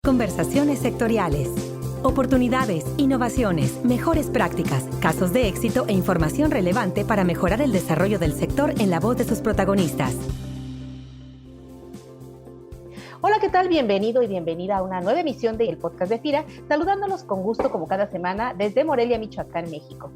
conversaciones sectoriales. Oportunidades, innovaciones, mejores prácticas, casos de éxito e información relevante para mejorar el desarrollo del sector en la voz de sus protagonistas. Hola, ¿qué tal? Bienvenido y bienvenida a una nueva emisión del podcast de FIRA, saludándolos con gusto como cada semana desde Morelia, Michoacán, México.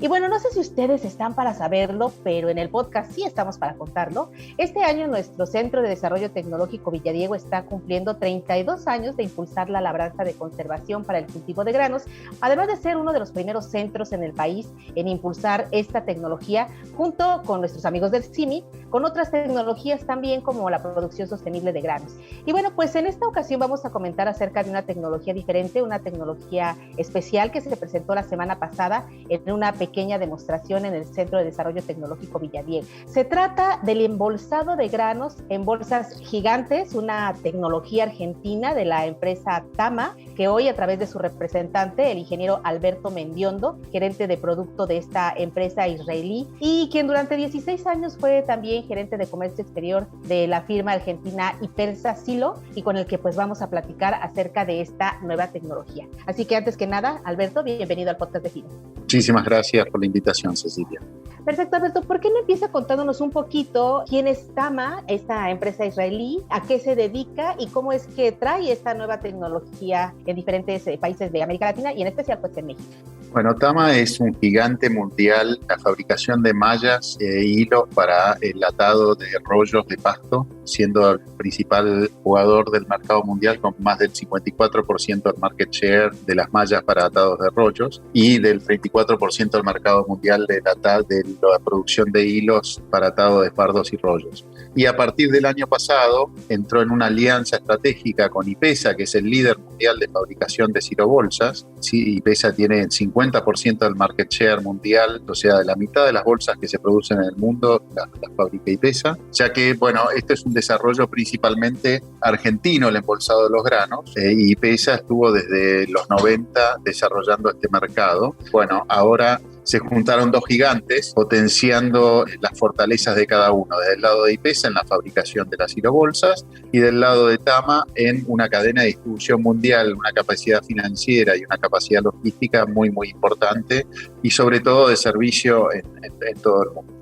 Y bueno, no sé si ustedes están para saberlo, pero en el podcast sí estamos para contarlo. Este año nuestro Centro de Desarrollo Tecnológico Villadiego está cumpliendo 32 años de impulsar la labranza de conservación para el cultivo de granos, además de ser uno de los primeros centros en el país en impulsar esta tecnología junto con nuestros amigos del CIMI, con otras tecnologías también como la producción sostenible de granos. Y bueno, pues en esta ocasión vamos a comentar acerca de una tecnología diferente, una tecnología especial que se presentó la semana pasada en una pequeña demostración en el Centro de Desarrollo Tecnológico Villadiego. Se trata del embolsado de granos en bolsas gigantes, una tecnología argentina de la empresa Tama, que hoy a través de su representante, el ingeniero Alberto Mendiondo, gerente de producto de esta empresa israelí, y quien durante 16 años fue también gerente de comercio exterior de la firma argentina Ipersa Silo, y con el que pues vamos a platicar acerca de esta nueva tecnología. Así que antes que nada, Alberto, bienvenido al podcast de FIRA. Muchísimas gracias por la invitación, Cecilia. Perfecto, Alberto. ¿Por qué no empieza contándonos un poquito quién es Tama, esta empresa israelí, a qué se dedica y cómo es que trae esta nueva tecnología en diferentes países de América Latina y en especial pues en México? Bueno, Tama es un gigante mundial en la fabricación de mallas e hilos para el atado de rollos de pasto, siendo el principal jugador del mercado mundial con más del 54% del market share de las mallas para atados de rollos y del 34% del mercado mundial de la producción de hilos para atado de fardos y rollos. Y a partir del año pasado entró en una alianza estratégica con Ipesa, que es el líder mundial de fabricación de cirobolsas. Sí, Ipesa tiene el 50% del market share mundial, o sea, de la mitad de las bolsas que se producen en el mundo las fabrica Ipesa, ya que, bueno, este es un desarrollo principalmente argentino, el embolsado de los granos, y Ipesa estuvo desde los 90 desarrollando este mercado. Bueno, ahora se juntaron dos gigantes potenciando las fortalezas de cada uno, desde el lado de Ipesa en la fabricación de las cirobolsas y del lado de Tama en una cadena de distribución mundial, una capacidad financiera y una capacidad logística muy, muy importante y sobre todo de servicio en todo el mundo.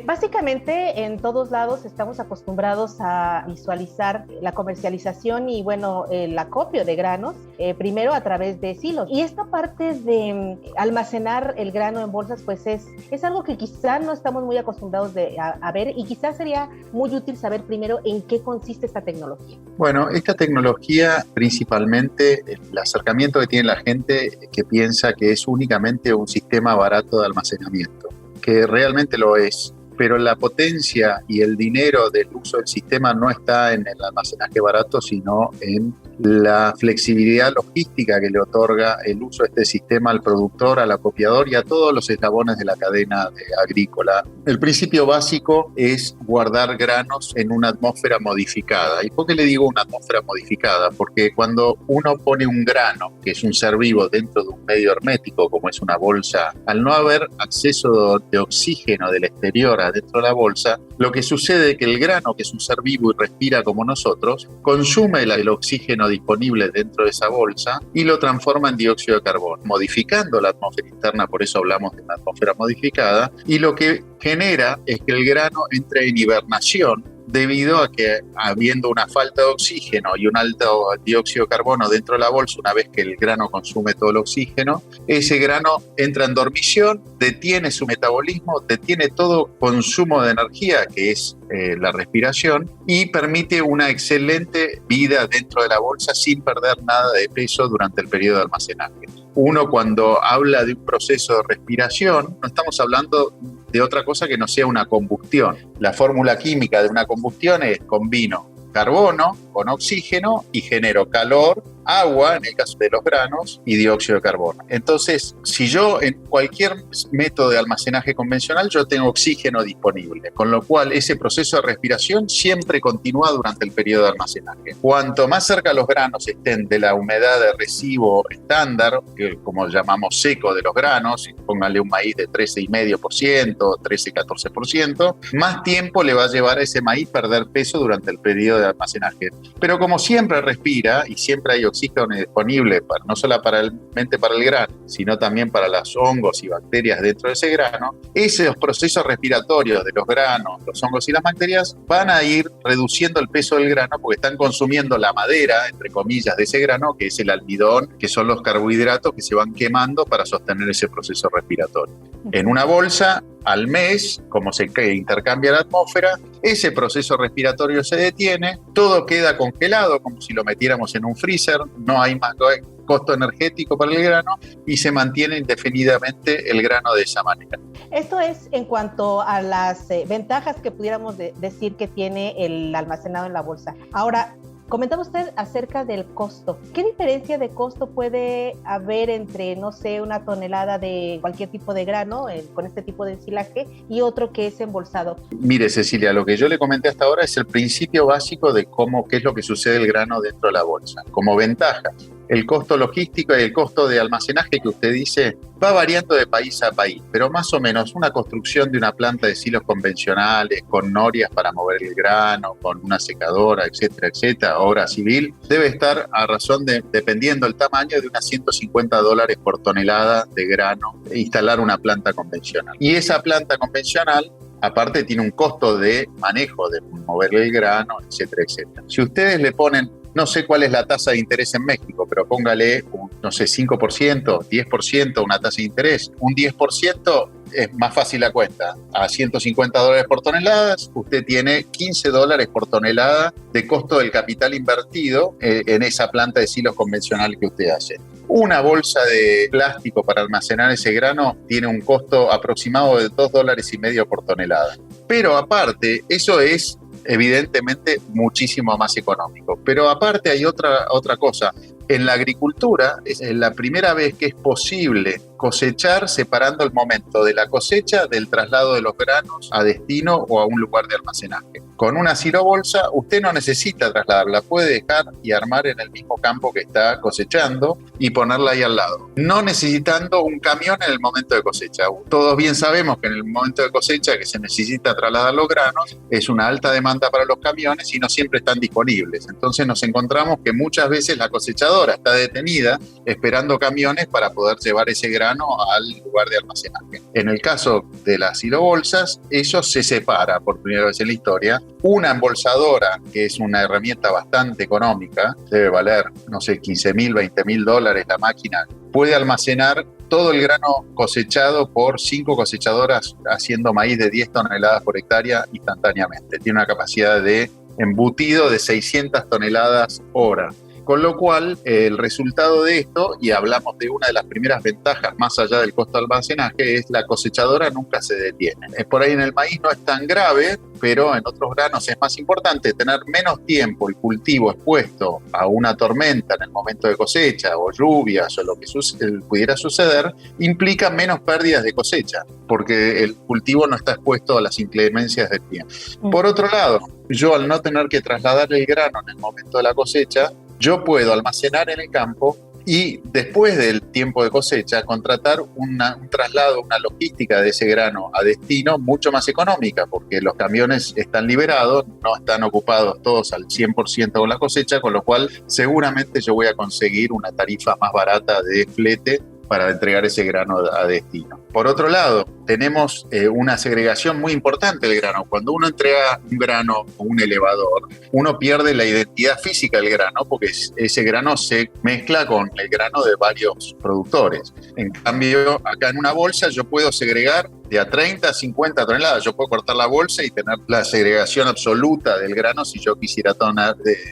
Básicamente en todos lados estamos acostumbrados a visualizar la comercialización y bueno, el acopio de granos, primero a través de silos. Y esta parte de almacenar el grano en bolsas pues es algo que quizá no estamos muy acostumbrados a ver y quizás sería muy útil saber primero en qué consiste esta tecnología. Bueno, esta tecnología principalmente el acercamiento que tiene la gente que piensa que es únicamente un sistema barato de almacenamiento, que realmente lo es, pero la potencia y el dinero del uso del sistema no está en el almacenaje barato, sino en la flexibilidad logística que le otorga el uso de este sistema al productor, al acopiador y a todos los eslabones de la cadena agrícola. El principio básico es guardar granos en una atmósfera modificada. ¿Y por qué le digo una atmósfera modificada? Porque cuando uno pone un grano, que es un ser vivo, dentro de un medio hermético, como es una bolsa, al no haber acceso de oxígeno del exterior adentro de la bolsa, lo que sucede es que el grano, que es un ser vivo y respira como nosotros, consume el oxígeno disponible dentro de esa bolsa y lo transforma en dióxido de carbono, modificando la atmósfera interna, por eso hablamos de una atmósfera modificada, y lo que genera es que el grano entre en hibernación debido a que habiendo una falta de oxígeno y un alto dióxido de carbono dentro de la bolsa, una vez que el grano consume todo el oxígeno, ese grano entra en dormición, detiene su metabolismo, detiene todo consumo de energía, que es la respiración, y permite una excelente vida dentro de la bolsa sin perder nada de peso durante el periodo de almacenaje. Uno cuando habla de un proceso de respiración, no estamos hablando de otra cosa que no sea una combustión. La fórmula química de una combustión es combino carbono con oxígeno y genero calor agua, en el caso de los granos, y dióxido de carbono. Entonces, si yo en cualquier método de almacenaje convencional, yo tengo oxígeno disponible, con lo cual ese proceso de respiración siempre continúa durante el periodo de almacenaje. Cuanto más cerca los granos estén de la humedad de residuo estándar, que como llamamos seco de los granos, póngale un maíz de 13,5%, 13-14%, más tiempo le va a llevar a ese maíz perder peso durante el periodo de almacenaje. Pero como siempre respira y siempre hay oxígeno disponible no solamente para el grano, sino también para los hongos y bacterias dentro de ese grano, esos procesos respiratorios de los granos, los hongos y las bacterias van a ir reduciendo el peso del grano porque están consumiendo la madera, entre comillas, de ese grano, que es el almidón, que son los carbohidratos que se van quemando para sostener ese proceso respiratorio. En una bolsa, al mes, como se intercambia la atmósfera, ese proceso respiratorio se detiene, todo queda congelado como si lo metiéramos en un freezer, no hay más costo energético para el grano y se mantiene indefinidamente el grano de esa manera. Esto es en cuanto a las ventajas que pudiéramos decir que tiene el almacenado en la bolsa. Ahora, comentaba usted acerca del costo. ¿Qué diferencia de costo puede haber entre, no sé, una tonelada de cualquier tipo de grano con este tipo de ensilaje y otro que es embolsado? Mire, Cecilia, lo que yo le comenté hasta ahora es el principio básico de qué es lo que sucede el grano dentro de la bolsa. Como ventaja, el costo logístico y el costo de almacenaje que usted dice va variando de país a país, pero más o menos una construcción de una planta de silos convencionales, con norias para mover el grano, con una secadora, etcétera, etcétera, obra civil, debe estar a razón de, dependiendo del tamaño, de unas $150 por tonelada de grano, instalar una planta convencional. Y esa planta convencional, aparte, tiene un costo de manejo, de mover el grano, etcétera, etcétera. Si ustedes le ponen, no sé cuál es la tasa de interés en México, pero póngale, no sé, 5%, 10%, una tasa de interés. Un 10% es más fácil la cuenta. A $150 por tonelada, usted tiene $15 por tonelada de costo del capital invertido en esa planta de silos convencional que usted hace. Una bolsa de plástico para almacenar ese grano tiene un costo aproximado de $2.50 por tonelada. Pero aparte, eso es evidentemente muchísimo más económico. Pero aparte hay otra cosa. En la agricultura es la primera vez que es posible cosechar separando el momento de la cosecha del traslado de los granos a destino o a un lugar de almacenaje. Con una silobolsa usted no necesita trasladarla, puede dejar y armar en el mismo campo que está cosechando y ponerla ahí al lado, no necesitando un camión en el momento de cosecha. Todos bien sabemos que en el momento de cosecha que se necesita trasladar los granos es una alta demanda para los camiones y no siempre están disponibles. Entonces nos encontramos que muchas veces la cosechadora está detenida esperando camiones para poder llevar ese grano al lugar de almacenaje. En el caso de las silobolsas, eso se separa por primera vez en la historia. Una embolsadora, que es una herramienta bastante económica, debe valer, no sé, $15,000, $20,000 la máquina, puede almacenar todo el grano cosechado por 5 cosechadoras haciendo maíz de 10 toneladas por hectárea instantáneamente. Tiene una capacidad de embutido de 600 toneladas hora. Con lo cual, el resultado de esto, y hablamos de una de las primeras ventajas más allá del costo de almacenaje, es la cosechadora nunca se detiene. Por ahí en el maíz no es tan grave, pero en otros granos es más importante tener menos tiempo el cultivo expuesto a una tormenta en el momento de cosecha, o lluvias, o lo que pudiera suceder, implica menos pérdidas de cosecha, porque el cultivo no está expuesto a las inclemencias del tiempo. Por otro lado, yo al no tener que trasladar el grano en el momento de la cosecha, yo puedo almacenar en el campo y después del tiempo de cosecha contratar un traslado, una logística de ese grano a destino mucho más económica, porque los camiones están liberados, no están ocupados todos al 100% con la cosecha, con lo cual seguramente yo voy a conseguir una tarifa más barata de flete para entregar ese grano a destino. Por otro lado, tenemos una segregación muy importante del grano. Cuando uno entrega un grano o un elevador, uno pierde la identidad física del grano porque ese grano se mezcla con el grano de varios productores. En cambio, acá en una bolsa yo puedo segregar de a 30 a 50 toneladas. Yo puedo cortar la bolsa y tener la segregación absoluta del grano si yo quisiera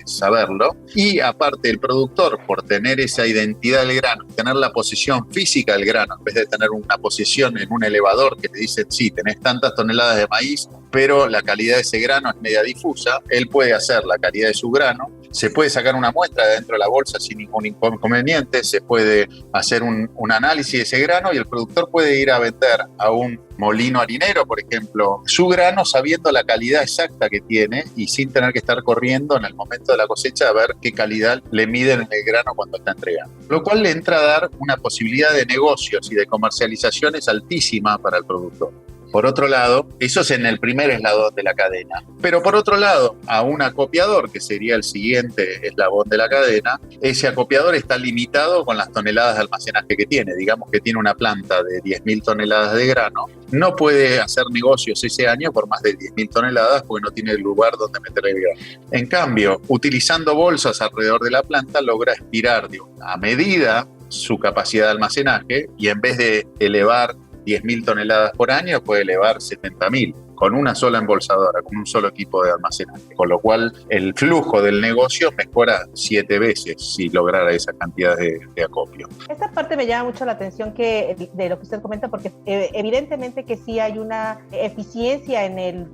saberlo. Y aparte, el productor, por tener esa identidad del grano, tener la posición física del grano, en vez de tener una posición en un elevador que te dice, sí, tenés tantas toneladas de maíz, pero la calidad de ese grano es media difusa, él puede hacer la calidad de su grano Se puede sacar una muestra de dentro de la bolsa sin ningún inconveniente, se puede hacer un análisis de ese grano y el productor puede ir a vender a un molino harinero, por ejemplo, su grano sabiendo la calidad exacta que tiene y sin tener que estar corriendo en el momento de la cosecha a ver qué calidad le miden en el grano cuando está entregando. Lo cual le entra a dar una posibilidad de negocios y de comercializaciones altísima para el productor. Por otro lado, eso es en el primer eslabón de la cadena. Pero por otro lado, a un acopiador, que sería el siguiente eslabón de la cadena, ese acopiador está limitado con las toneladas de almacenaje que tiene. Digamos que tiene una planta de 10.000 toneladas de grano, no puede hacer negocios ese año por más de 10.000 toneladas porque no tiene lugar donde meter el grano. En cambio, utilizando bolsas alrededor de la planta, logra estirar a medida su capacidad de almacenaje y en vez de elevar 10.000 toneladas por año, puede elevar 70.000 con una sola embolsadora, con un solo equipo de almacenaje. Con lo cual, el flujo del negocio mejora 7 veces si lograra esa cantidad de acopio. Esta parte me llama mucho la atención de lo que usted comenta, porque evidentemente que sí hay una eficiencia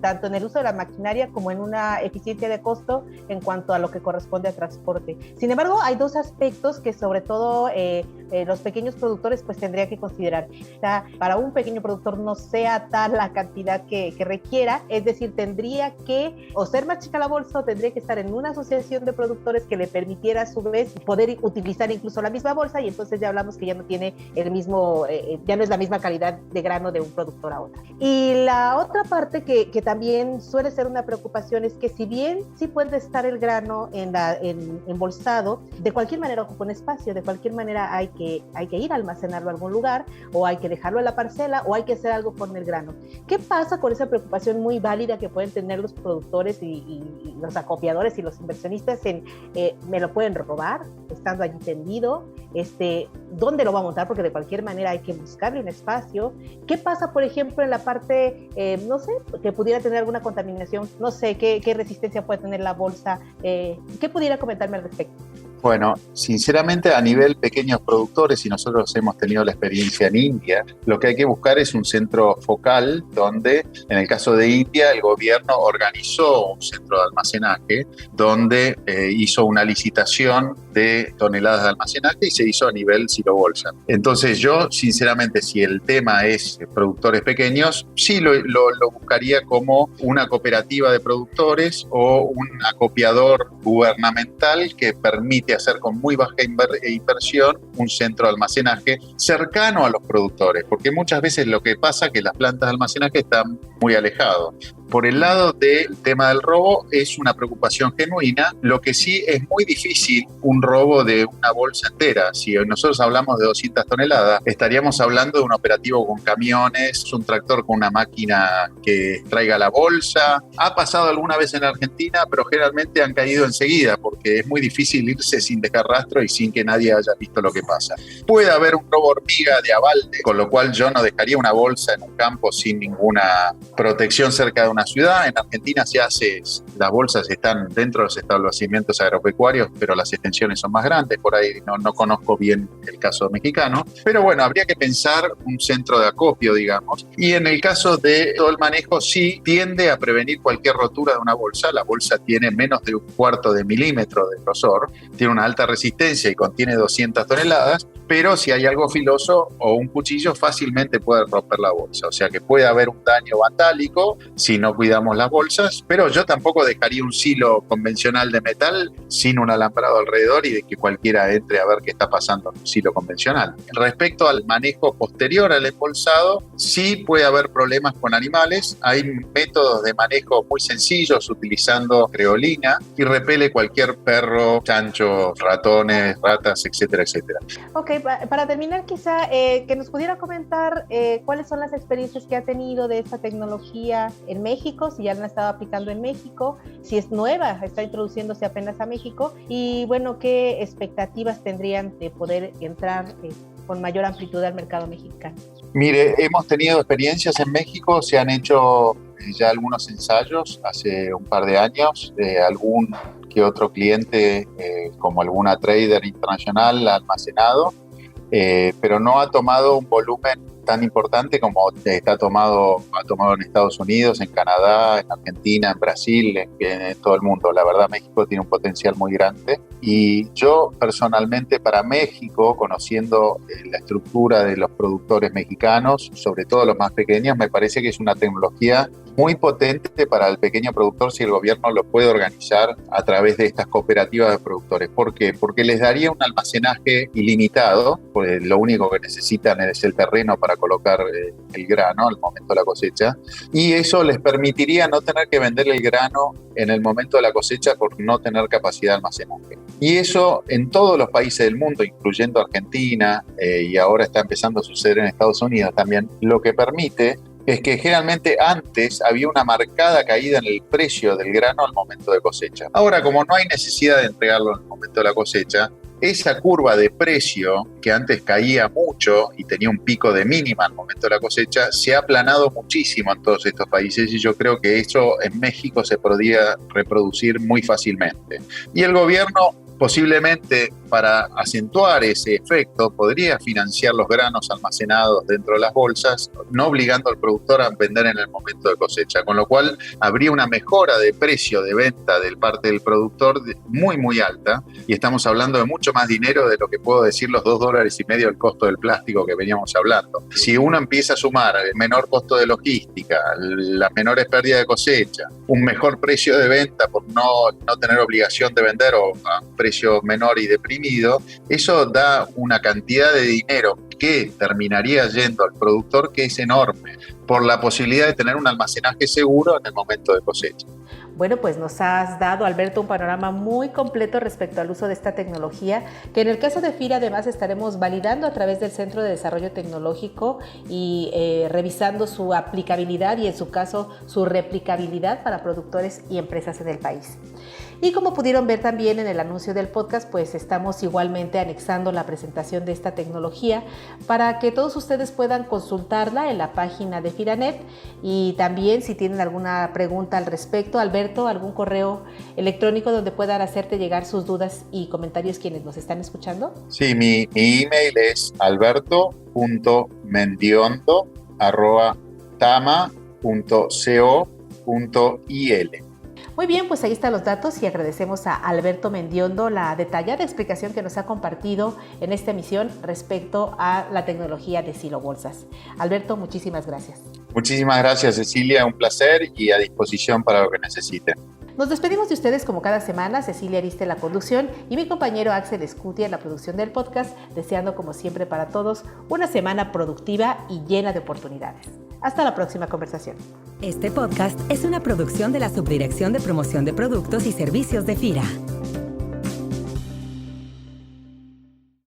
tanto en el uso de la maquinaria como en una eficiencia de costo en cuanto a lo que corresponde a transporte. Sin embargo, hay dos aspectos que sobre todo los pequeños productores pues tendrían que considerar. O sea, para un pequeño productor no sea tal la cantidad que requiera, es decir, tendría que o ser más chica la bolsa o tendría que estar en una asociación de productores que le permitiera a su vez poder utilizar incluso la misma bolsa, y entonces ya hablamos que ya no tiene el mismo, ya no es la misma calidad de grano de un productor a otro. Y la otra parte que también suele ser una preocupación es que si bien sí puede estar el grano embolsado, de cualquier manera ocupa un espacio, de cualquier manera hay que ir a almacenarlo a algún lugar, o hay que dejarlo en la parcela, o hay que hacer algo con el grano. ¿Qué pasa con esa preocupación muy válida que pueden tener los productores y los acopiadores y los inversionistas me lo pueden robar estando allí tendido? ¿Dónde lo va a montar? Porque de cualquier manera hay que buscarle un espacio. ¿Qué pasa, por ejemplo, en la parte, no sé, que pudiera tener alguna contaminación? No sé, ¿qué resistencia puede tener la bolsa? ¿Qué pudiera comentarme al respecto? Bueno, sinceramente a nivel pequeños productores, y nosotros hemos tenido la experiencia en India, lo que hay que buscar es un centro focal donde, en el caso de India, el gobierno organizó un centro de almacenaje donde hizo una licitación de toneladas de almacenaje y se hizo a nivel silo-bolsa. Entonces yo, sinceramente, si el tema es productores pequeños, sí lo buscaría como una cooperativa de productores o un acopiador gubernamental que permite hacer con muy baja inversión un centro de almacenaje cercano a los productores, porque muchas veces lo que pasa es que las plantas de almacenaje están muy alejados. Por el lado del tema del robo es una preocupación genuina, lo que sí es muy difícil un robo de una bolsa entera. Si nosotros hablamos de 200 toneladas, estaríamos hablando de un operativo con camiones, un tractor con una máquina que extraiga la bolsa. Ha pasado alguna vez en Argentina, pero generalmente han caído enseguida porque es muy difícil irse sin dejar rastro y sin que nadie haya visto lo que pasa. Puede haber un robo hormiga de abalde, con lo cual yo no dejaría una bolsa en un campo sin ninguna protección cerca de una ciudad. En Argentina se hace, las bolsas están dentro de los establecimientos agropecuarios, pero las extensiones son más grandes. Por ahí no conozco bien el caso mexicano, pero bueno, habría que pensar un centro de acopio, digamos. Y en el caso de todo el manejo, sí tiende a prevenir cualquier rotura de una bolsa. La bolsa tiene menos de 1/4 de milímetro de grosor, tiene una alta resistencia y contiene 200 toneladas, pero si hay algo filoso o un cuchillo, fácilmente puede romper la bolsa. O sea que puede haber un daño vandálico si no cuidamos las bolsas, pero yo tampoco dejaría un silo convencional de metal sin un alambrado alrededor y de que cualquiera entre a ver qué está pasando en un silo convencional. Respecto al manejo posterior al embolsado, sí puede haber problemas con animales. Hay métodos de manejo muy sencillos utilizando creolina y repele cualquier perro, chancho, ratones, ratas, etcétera, etcétera. Ok, para terminar quizá que nos pudiera comentar cuáles son las experiencias que ha tenido de esta tecnología en México, si ya la han estado aplicando en México, si es nueva, está introduciéndose apenas a México, y bueno, qué expectativas tendrían de poder entrar con mayor amplitud al mercado mexicano. Mire, hemos tenido experiencias en México, se han hecho ya algunos ensayos hace un par de años de algún que otro cliente, como alguna trader internacional, ha almacenado, pero no ha tomado un volumen tan importante como ha tomado en Estados Unidos, en Canadá, en Argentina, en Brasil, en todo el mundo. La verdad, México tiene un potencial muy grande. Y yo personalmente para México, conociendo la estructura de los productores mexicanos, sobre todo los más pequeños, me parece que es una tecnología muy potente para el pequeño productor si el gobierno lo puede organizar a través de estas cooperativas de productores. ¿Por qué? Porque les daría un almacenaje ilimitado, pues lo único que necesitan es el terreno para colocar el grano al momento de la cosecha, y eso les permitiría no tener que vender el grano en el momento de la cosecha por no tener capacidad de almacenaje. Y eso en todos los países del mundo, incluyendo Argentina, y ahora está empezando a suceder en Estados Unidos también, lo que permite es que generalmente antes había una marcada caída en el precio del grano al momento de cosecha. Ahora, como no hay necesidad de entregarlo en el momento de la cosecha, esa curva de precio que antes caía mucho y tenía un pico de mínima al momento de la cosecha, se ha aplanado muchísimo en todos estos países, y yo creo que eso en México se podría reproducir muy fácilmente. Y el gobierno, posiblemente para acentuar ese efecto, podría financiar los granos almacenados dentro de las bolsas, no obligando al productor a vender en el momento de cosecha, con lo cual habría una mejora de precio de venta del parte del productor muy, muy alta, y estamos hablando de mucho más dinero de lo que puedo decir los $2.50 del costo del plástico que veníamos hablando. Si uno empieza a sumar el menor costo de logística, las menores pérdidas de cosecha, un mejor precio de venta por no tener obligación de vender o a un precio menor y deprimido, eso da una cantidad de dinero que terminaría yendo al productor que es enorme, por la posibilidad de tener un almacenaje seguro en el momento de cosecha. Bueno, pues nos has dado, Alberto, un panorama muy completo respecto al uso de esta tecnología, que en el caso de FIRA además estaremos validando a través del Centro de Desarrollo Tecnológico y revisando su aplicabilidad y en su caso su replicabilidad para productores y empresas en el país. Y como pudieron ver también en el anuncio del podcast, pues estamos igualmente anexando la presentación de esta tecnología para que todos ustedes puedan consultarla en la página de FIRANET, y también si tienen alguna pregunta al respecto, Alberto, algún correo electrónico donde puedan hacerte llegar sus dudas y comentarios quienes nos están escuchando. Sí, mi email es alberto.mendiondo@tama.co.il. Muy bien, pues ahí están los datos, y agradecemos a Alberto Mendiondo la detallada explicación que nos ha compartido en esta emisión respecto a la tecnología de Silo Bolsas. Alberto, muchísimas gracias. Muchísimas gracias, Cecilia, un placer y a disposición para lo que necesiten. Nos despedimos de ustedes como cada semana, Cecilia Ariste en la conducción y mi compañero Axel Escutia en la producción del podcast, deseando como siempre para todos una semana productiva y llena de oportunidades. Hasta la próxima conversación. Este podcast es una producción de la Subdirección de Promoción de Productos y Servicios de FIRA.